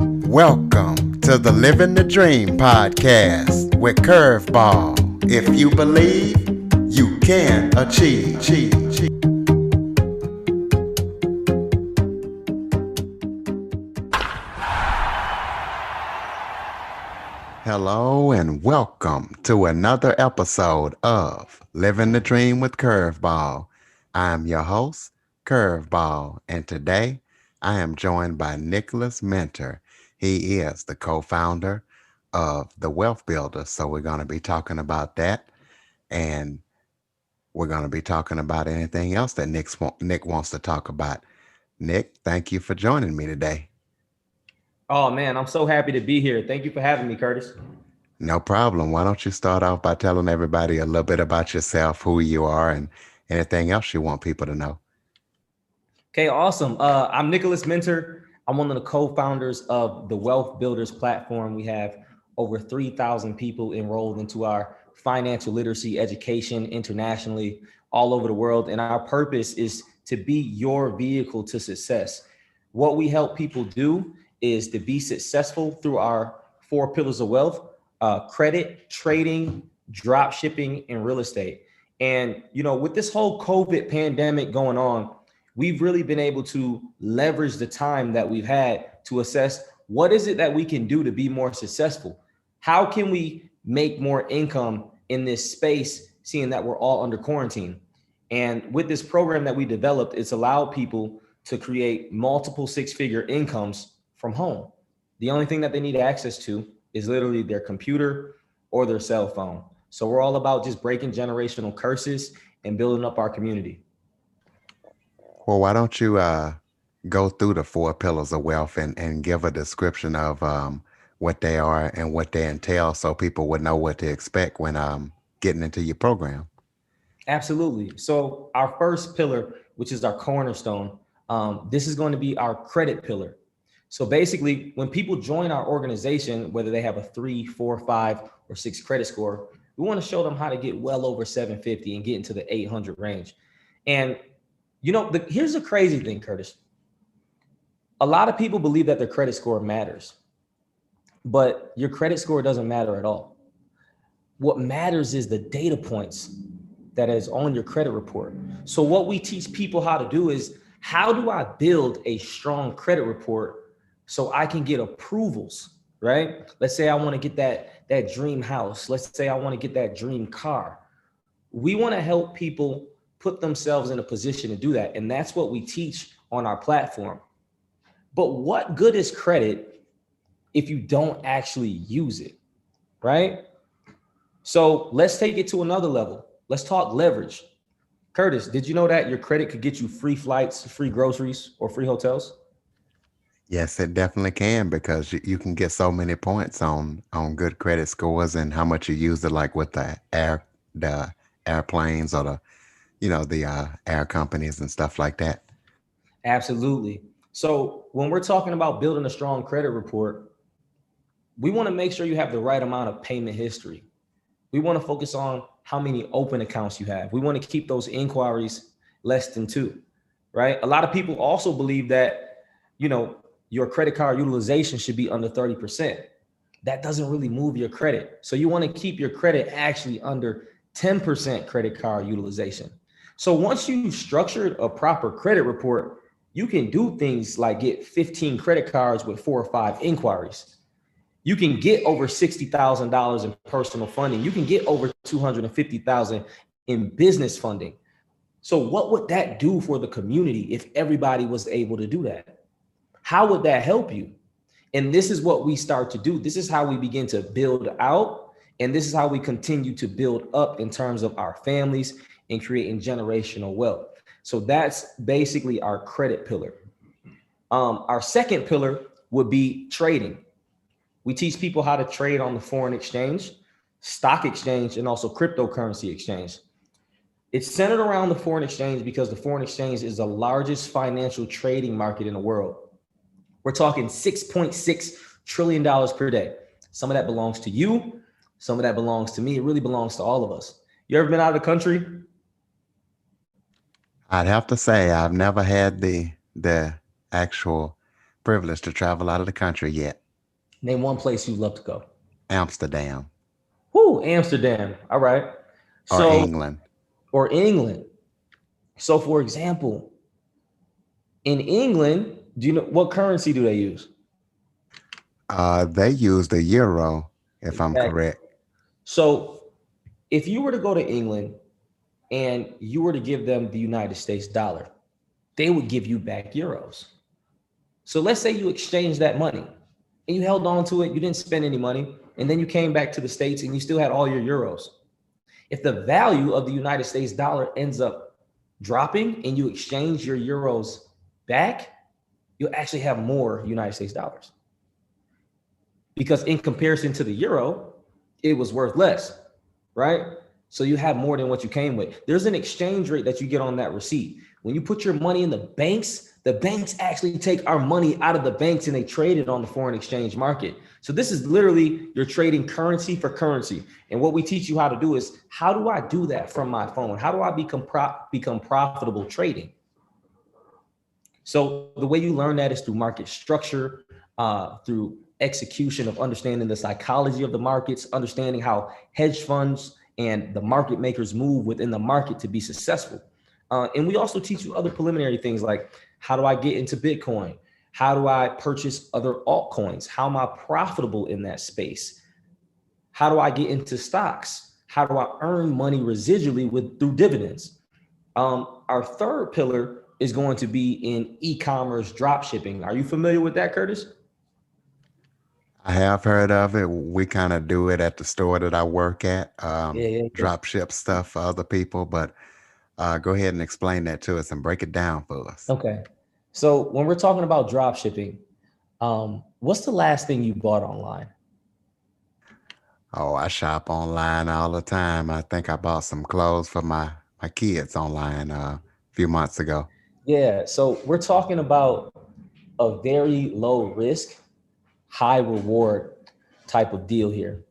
Welcome to the Living the Dream podcast with Curveball. If you believe, you can achieve. Hello and welcome to another episode of Living the Dream with Curveball. I'm your host, Curveball, and today I am joined by Nicholas Mentor. He is the co-founder of the Wealth Builder. So we're going to be talking about that, and we're going to be talking about anything else that Nick wants to talk about. Nick, thank you for joining me today. Oh man, I'm so happy to be here. Thank you for having me, Curtis. No problem. Why don't you start off by telling everybody a little bit about yourself, who you are, and anything else you want people to know? Okay, awesome. I'm Nicholas Mentor. I'm one of the co-founders of the Wealth Builders platform. We have over 3,000 people enrolled into our financial literacy education internationally, all over the world. And our purpose is to be your vehicle to success. What we help people do is to be successful through our four pillars of wealth: credit, trading, drop shipping, and real estate. And, with this whole COVID pandemic going on, we've really been able to leverage the time that we've had to assess what is it that we can do to be more successful. How can we make more income in this space, seeing that we're all under quarantine? And with this program that we developed, it's allowed people to create multiple six-figure incomes from home. The only thing that they need access to is literally their computer or their cell phone. So we're all about just breaking generational curses and building up our community. Well, why don't you go through the four pillars of wealth and give a description of what they are and what they entail so people would know what to expect when getting into your program? Absolutely. So our first pillar, which is our cornerstone, this is going to be our credit pillar. So basically, when people join our organization, whether they have a 3, 4, 5, or 6 credit score, we want to show them how to get well over 750 and get into the 800 range. And here's the crazy thing, Curtis. A lot of people believe that their credit score matters, but your credit score doesn't matter at all. What matters is the data points that is on your credit report. So what we teach people how to do is, how do I build a strong credit report so I can get approvals, right? Let's say I want to get that dream house. Let's say I want to get that dream car. We want to help people put themselves in a position to do that. And that's what we teach on our platform. But what good is credit if you don't actually use it, right? So let's take it to another level. Let's talk leverage. Curtis, did you know that your credit could get you free flights, free groceries, or free hotels? Yes, it definitely can because you can get so many points on good credit scores and how much you use it, like with the airplanes or the air companies and stuff like that. Absolutely. So when we're talking about building a strong credit report, we want to make sure you have the right amount of payment history. We want to focus on how many open accounts you have. We want to keep those inquiries less than 2, right? A lot of people also believe that, your credit card utilization should be under 30%. That doesn't really move your credit. So you want to keep your credit actually under 10% credit card utilization. So once you've structured a proper credit report, you can do things like get 15 credit cards with 4 or 5 inquiries. You can get over $60,000 in personal funding. You can get over 250,000 in business funding. So what would that do for the community if everybody was able to do that? How would that help you? And this is what we start to do. This is how we begin to build out. And this is how we continue to build up in terms of our families and creating generational wealth. So that's basically our credit pillar. Our second pillar would be trading. We teach people how to trade on the foreign exchange, stock exchange, and also cryptocurrency exchange. It's centered around the foreign exchange because the foreign exchange is the largest financial trading market in the world. We're talking $6.6 trillion per day. Some of that belongs to you. Some of that belongs to me. It really belongs to all of us. You ever been out of the country? I'd have to say I've never had the actual privileged to travel out of the country yet. Name one place you'd love to go. Amsterdam Whoo, Amsterdam. All right. or So, England. or England. So, for example, in England, do you know what currency do they use? They use the euro, if I'm Exactly. correct. So, if you were to go to England and you were to give them the United States dollar, they would give you back euros. So let's say you exchanged that money and you held on to it, you didn't spend any money, and then you came back to the States and you still had all your euros. If the value of the United States dollar ends up dropping and you exchange your euros back, you'll actually have more United States dollars. Because in comparison to the euro, it was worth less, right? So you have more than what you came with. There's an exchange rate that you get on that receipt. When you put your money in the banks actually take our money out of the banks and they trade it on the foreign exchange market. So this is literally you're trading currency for currency. And what we teach you how to do is how do I do that from my phone? How do I become profitable trading? So the way you learn that is through market structure, through execution of understanding the psychology of the markets, understanding how hedge funds and the market makers move within the market to be successful. And we also teach you other preliminary things like how do I get into Bitcoin? How do I purchase other altcoins? How am I profitable in that space? How do I get into stocks? How do I earn money residually through dividends? Our third pillar is going to be in e-commerce drop shipping. Are you familiar with that, Curtis? I have heard of it. We kind of do it at the store that I work at, Yeah, yeah, yeah. drop ship stuff for other people. But go ahead and explain that to us and break it down for us. Okay. So when we're talking about drop shipping, what's the last thing you bought online? Oh, I shop online all the time. I think I bought some clothes for my kids online a few months ago. Yeah. So we're talking about a very low risk, high reward type of deal here.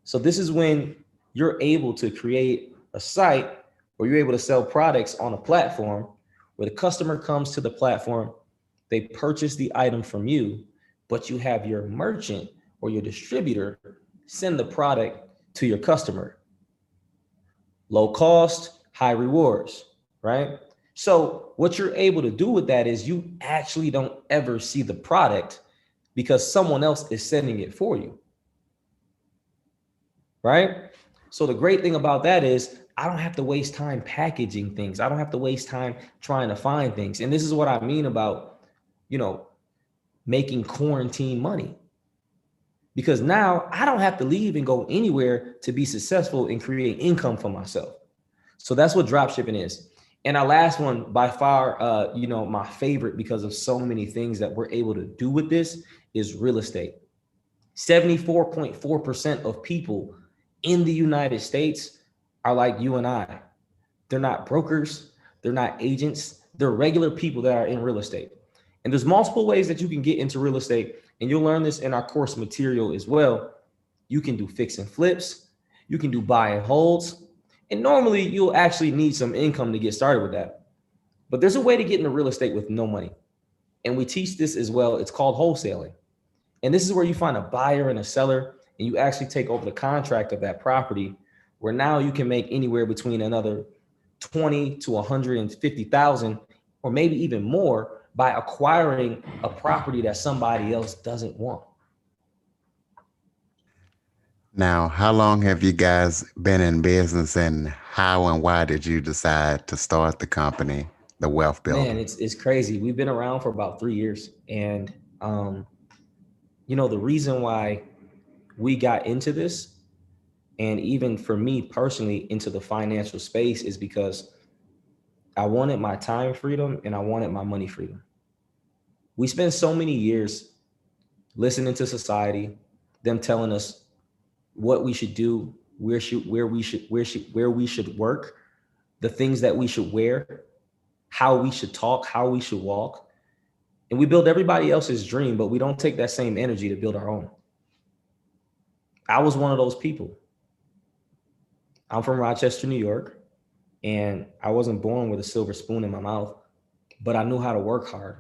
So this is when you're able to create a site where you're able to sell products on a platform where the customer comes to the platform, they purchase the item from you, but you have your merchant or your distributor send the product to your customer. Low cost, high rewards, right? So what you're able to do with that is you actually don't ever see the product because someone else is sending it for you, right? So the great thing about that is I don't have to waste time packaging things. I don't have to waste time trying to find things. And this is what I mean about, you know, making quarantine money. Because now I don't have to leave and go anywhere to be successful and create income for myself. So that's what drop shipping is. And our last one, by far, my favorite because of so many things that we're able to do with this is real estate. 74.4% of people in the United States are like you and I. They're not brokers, they're not agents, they're regular people that are in real estate. And there's multiple ways that you can get into real estate, and you'll learn this in our course material as well. You can do fix and flips, you can do buy and holds, and normally you'll actually need some income to get started with that. But there's a way to get into real estate with no money. And we teach this as well. It's called wholesaling. And this is where you find a buyer and a seller, and you actually take over the contract of that property, where now you can make anywhere between another 20 to 150,000, or maybe even more, by acquiring a property that somebody else doesn't want. Now, how long have you guys been in business and how and why did you decide to start the company, The Wealth Man, Builder? it's crazy. We've been around for about 3 years, and um, the reason why we got into this, and even for me personally into the financial space, is because I wanted my time freedom and I wanted my money freedom. We spend so many years listening to society, them telling us what we should do, where we should work, the things that we should wear, how we should talk, how we should walk. And we build everybody else's dream, but we don't take that same energy to build our own. I was one of those people. I'm from Rochester, New York, and I wasn't born with a silver spoon in my mouth, but I knew how to work hard.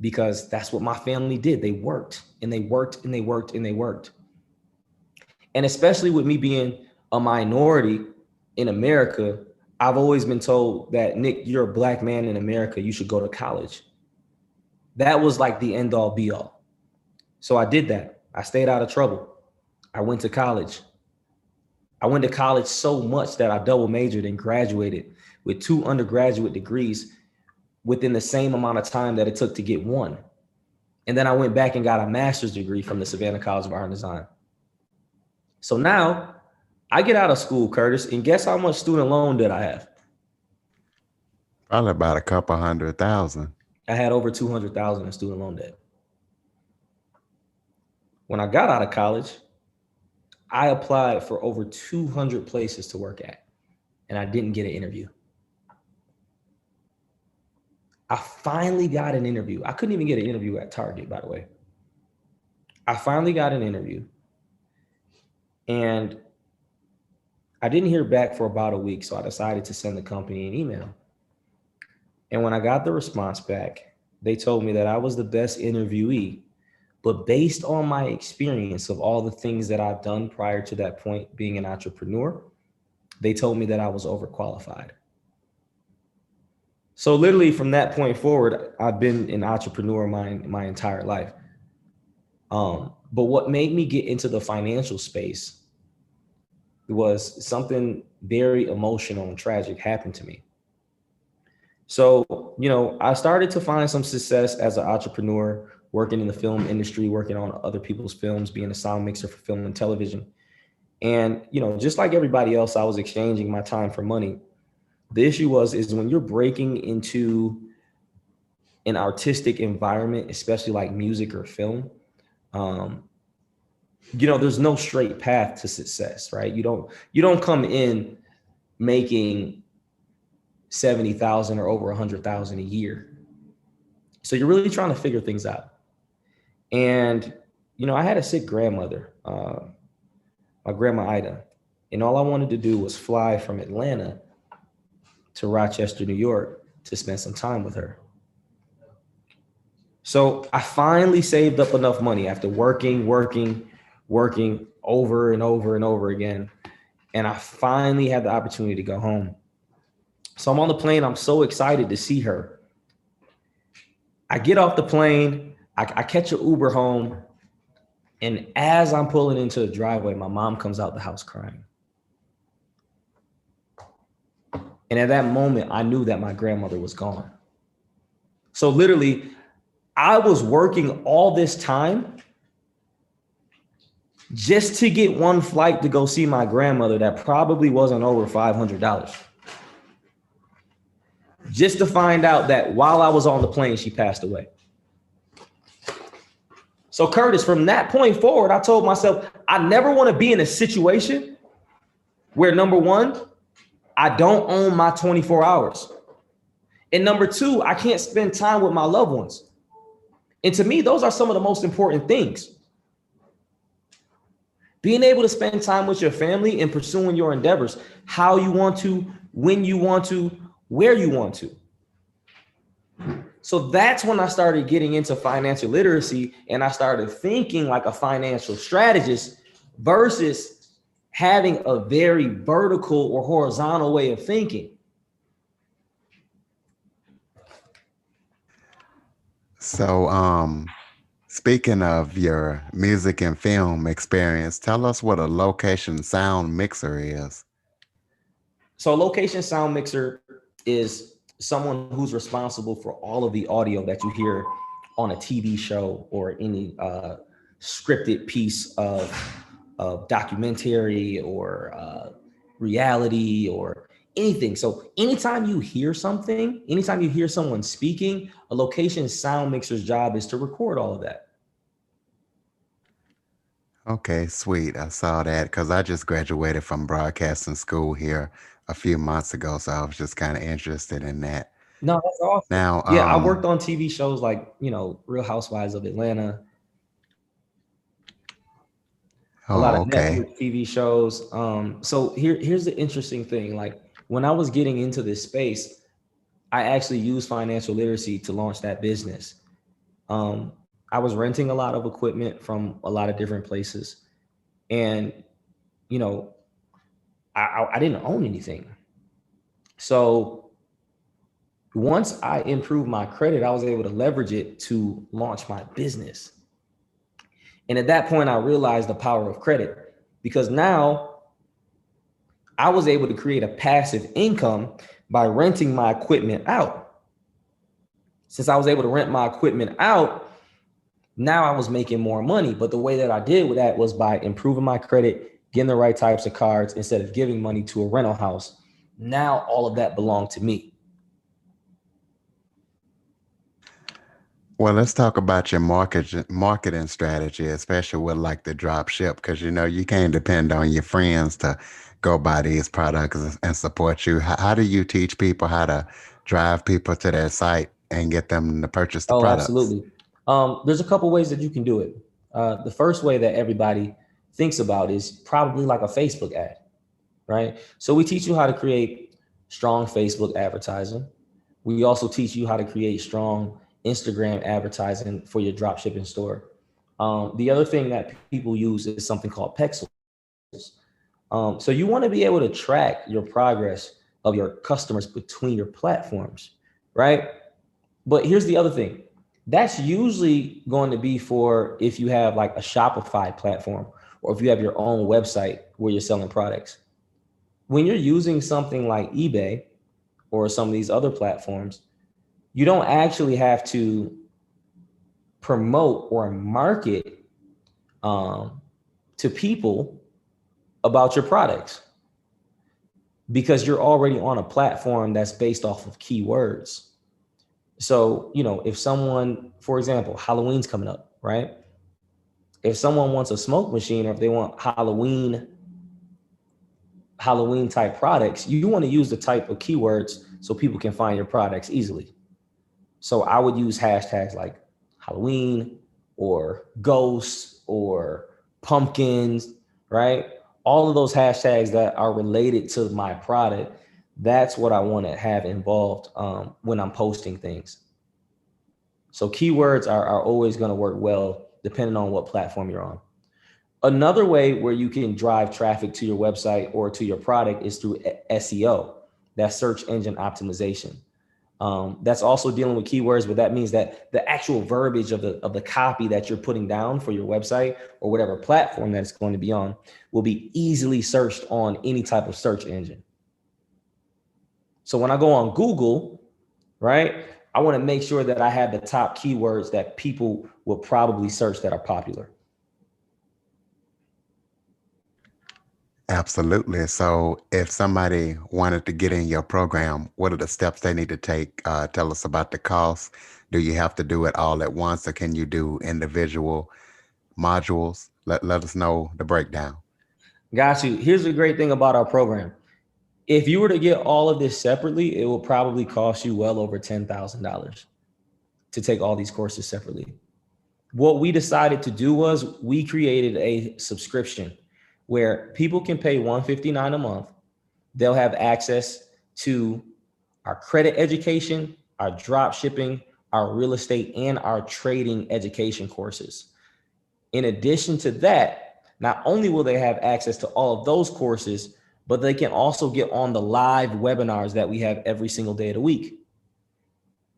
because that's what my family did. They worked and they worked and they worked and they worked. And especially with me being a minority in America, I've always been told that, Nick, you're a black man in America, you should go to college. That was like the end all be all. So I did that. I stayed out of trouble. I went to college. I went to college so much that I double majored and graduated with 2 undergraduate degrees within the same amount of time that it took to get one. And then I went back and got a master's degree from the Savannah College of Art and Design. So now I get out of school, Curtis, and guess how much student loan did I have? Probably about a couple 100,000. I had over 200,000 in student loan debt. When I got out of college, I applied for over 200 places to work at, and I didn't get an interview. I finally got an interview. I couldn't even get an interview at Target, by the way. I finally got an interview, and I didn't hear back for about a week, so I decided to send the company an email. And when I got the response back, they told me that I was the best interviewee, but based on my experience of all the things that I've done prior to that point, being an entrepreneur, they told me that I was overqualified. So literally from that point forward, I've been an entrepreneur my entire life. But what made me get into the financial space was something very emotional and tragic happened to me. So, I started to find some success as an entrepreneur, working in the film industry, working on other people's films, being a sound mixer for film and television. And, just like everybody else, I was exchanging my time for money. The issue is when you're breaking into an artistic environment, especially like music or film, there's no straight path to success, right? You don't come in making 70,000 or over 100,000 a year. So you're really trying to figure things out. And, I had a sick grandmother, my grandma Ida, and all I wanted to do was fly from Atlanta to Rochester, New York to spend some time with her. So I finally saved up enough money after working over and over and over again. And I finally had the opportunity to go home. So I'm on the plane. I'm so excited to see her. I get off the plane. I catch an Uber home. And as I'm pulling into the driveway, my mom comes out the house crying. And at that moment, I knew that my grandmother was gone. So literally, I was working all this time just to get one flight to go see my grandmother that probably wasn't over $500. Just to find out that while I was on the plane, she passed away. So Curtis, from that point forward, I told myself, I never want to be in a situation where, number one, I don't own my 24 hours. And number two, I can't spend time with my loved ones. And to me, those are some of the most important things. Being able to spend time with your family and pursuing your endeavors, how you want to, when you want to, where you want to. So that's when I started getting into financial literacy, and I started thinking like a financial strategist versus having a very vertical or horizontal way of thinking. So, speaking of your music and film experience, tell us what a location sound mixer is. So a location sound mixer is someone who's responsible for all of the audio that you hear on a TV show or any scripted piece of documentary or reality or anything. So anytime you hear something, anytime you hear someone speaking, a location sound mixer's job is to record all of that. Okay, sweet. I saw that because I just graduated from broadcasting school here a few months ago, so I was just kind of interested in that. No, that's awesome. Now, Yeah, I worked on TV shows like, Real Housewives of Atlanta, a lot oh, of okay. Netflix TV shows. So here's the interesting thing. Like when I was getting into this space, I actually used financial literacy to launch that business. Um, I was renting a lot of equipment from a lot of different places, and you know, I didn't own anything. So once I improved my credit, I was able to leverage it to launch my business. And at that point, I realized the power of credit because now I was able to create a passive income by renting my equipment out. Since I was able to rent my equipment out, now I was making more money. But the way that I did with that was by improving my credit, getting the right types of cards instead of giving money to a rental house. Now all of that belonged to me. Well, let's talk about your marketing strategy, especially with like the drop ship, because you can't depend on your friends to go buy these products and support you. How do you teach people how to drive people to their site and get them to purchase the Oh, products? absolutely. There's a couple ways that you can do it. The first way that everybody thinks about is probably like a Facebook ad, right? So we teach you how to create strong Facebook advertising. We also teach you how to create strong Instagram advertising for your drop shipping store. The other thing that people use is something called pixels. So you want to be able to track your progress of your customers between your platforms, right? But here's the other thing. That's usually going to be for if you have like a Shopify platform or if you have your own website where you're selling products. When you're using something like eBay or some of these other platforms, you don't actually have to promote or market um, to people about your products because you're already on a platform that's based off of keywords. So, if someone, for example, Halloween's coming up, right? If someone wants a smoke machine or if they want Halloween type products, you want to use the type of keywords so people can find your products easily. So I would use hashtags like Halloween or ghosts or pumpkins, right? All of those hashtags that are related to my product. That's what I want to have involved when I'm posting things. So keywords are always going to work well depending on what platform you're on. Another way where you can drive traffic to your website or to your product is through SEO, that's search engine optimization. That's also dealing with keywords, but that means that the actual verbiage of the copy that you're putting down for your website or whatever platform that it's going to be on will be easily searched on any type of search engine. So when I go on Google, right, I want to make sure that I have the top keywords that people will probably search that are popular. Absolutely. So, if somebody wanted to get in your program, what are the steps they need to take? Tell us about the cost. Do you have to do it all at once, or can you do individual modules? Let us know the breakdown. Got you. Here's the great thing about our program. If you were to get all of this separately, it will probably cost you well over $10,000 to take all these courses separately. What we decided to do was we created a subscription where people can pay $159 a month. They'll have access to our credit education, our drop shipping, our real estate, and our trading education courses. In addition to that, not only will they have access to all of those courses, but they can also get on the live webinars that we have every single day of the week.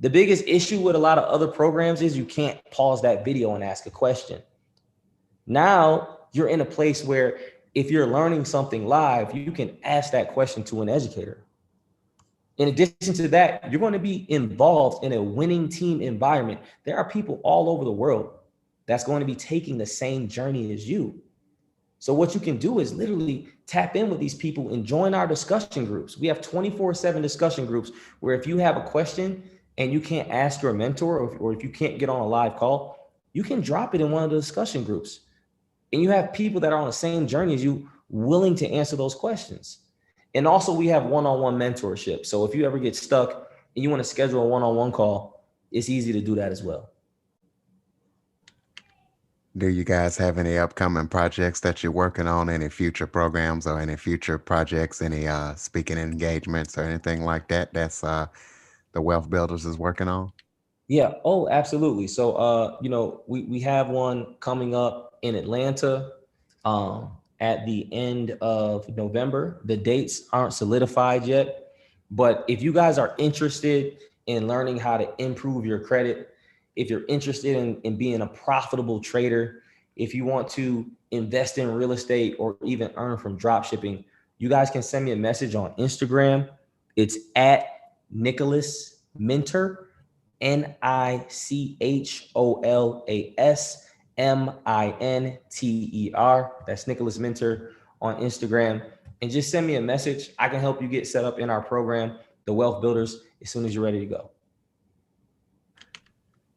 The biggest issue with a lot of other programs is you can't pause that video and ask a question. Now you're in a place where if you're learning something live, you can ask that question to an educator. In addition to that, you're going to be involved in a winning team environment. There are people all over the world that's going to be taking the same journey as you. So what you can do is literally tap in with these people and join our discussion groups. We have 24/7 discussion groups where if you have a question and you can't ask your mentor or if you can't get on a live call, you can drop it in one of the discussion groups. And you have people that are on the same journey as you willing to answer those questions. And also we have one-on-one mentorship. So if you ever get stuck and you want to schedule a one-on-one call, it's easy to do that as well. Do you guys have any upcoming projects that you're working on? Any future programs or any future projects? Any speaking engagements or anything like that? That's the Wealth Builders is working on. Yeah. Oh, absolutely. So, we have one coming up in Atlanta, at the end of November. The dates aren't solidified yet, but if you guys are interested in learning how to improve your credit, if you're interested in being a profitable trader, if you want to invest in real estate or even earn from drop shipping, you guys can send me a message on Instagram. It's at Nicholas Minter, Nicholasminter. That's Nicholas Minter on Instagram. And just send me a message. I can help you get set up in our program, the Wealth Builders, as soon as you're ready to go.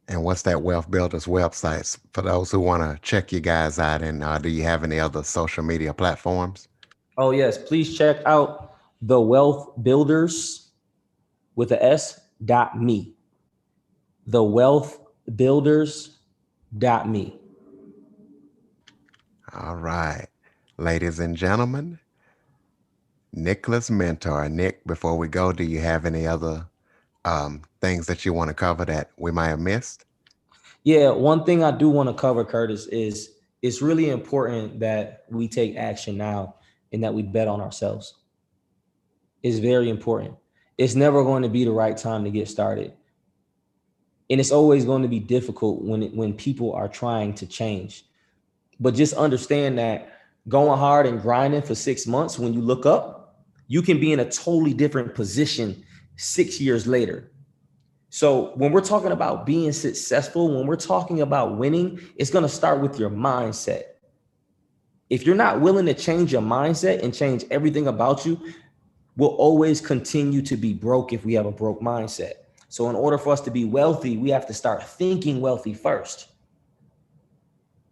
And what's that Wealth Builders websites for those who want to check you guys out? And do you have any other social media platforms? Oh, yes. Please check out the Wealth Builders with a S.me. The Wealth Builders.me. All right. Ladies and gentlemen, Nicholas Mentor. Nick, before we go, do you have any other things that you want to cover that we might have missed? Yeah, one thing I do want to cover, Curtis, is it's really important that we take action now and that we bet on ourselves. It's very important. It's never going to be the right time to get started. And it's always going to be difficult when people are trying to change. But just understand that going hard and grinding for 6 months, when you look up, you can be in a totally different position 6 years later. So when we're talking about being successful, when we're talking about winning, it's going to start with your mindset. If you're not willing to change your mindset and change everything about you, we'll always continue to be broke if we have a broke mindset. So in order for us to be wealthy, we have to start thinking wealthy first,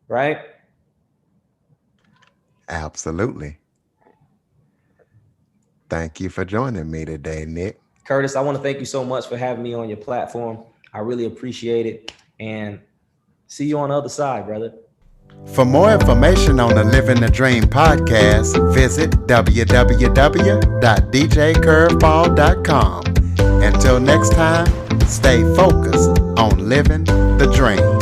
right? Absolutely. Thank you for joining me today, Nick. Curtis, I want to thank you so much for having me on your platform. I really appreciate it. And see you on the other side, brother. For more information on the Living the Dream podcast, visit www.djcurveball.com. Until next time, stay focused on living the dream.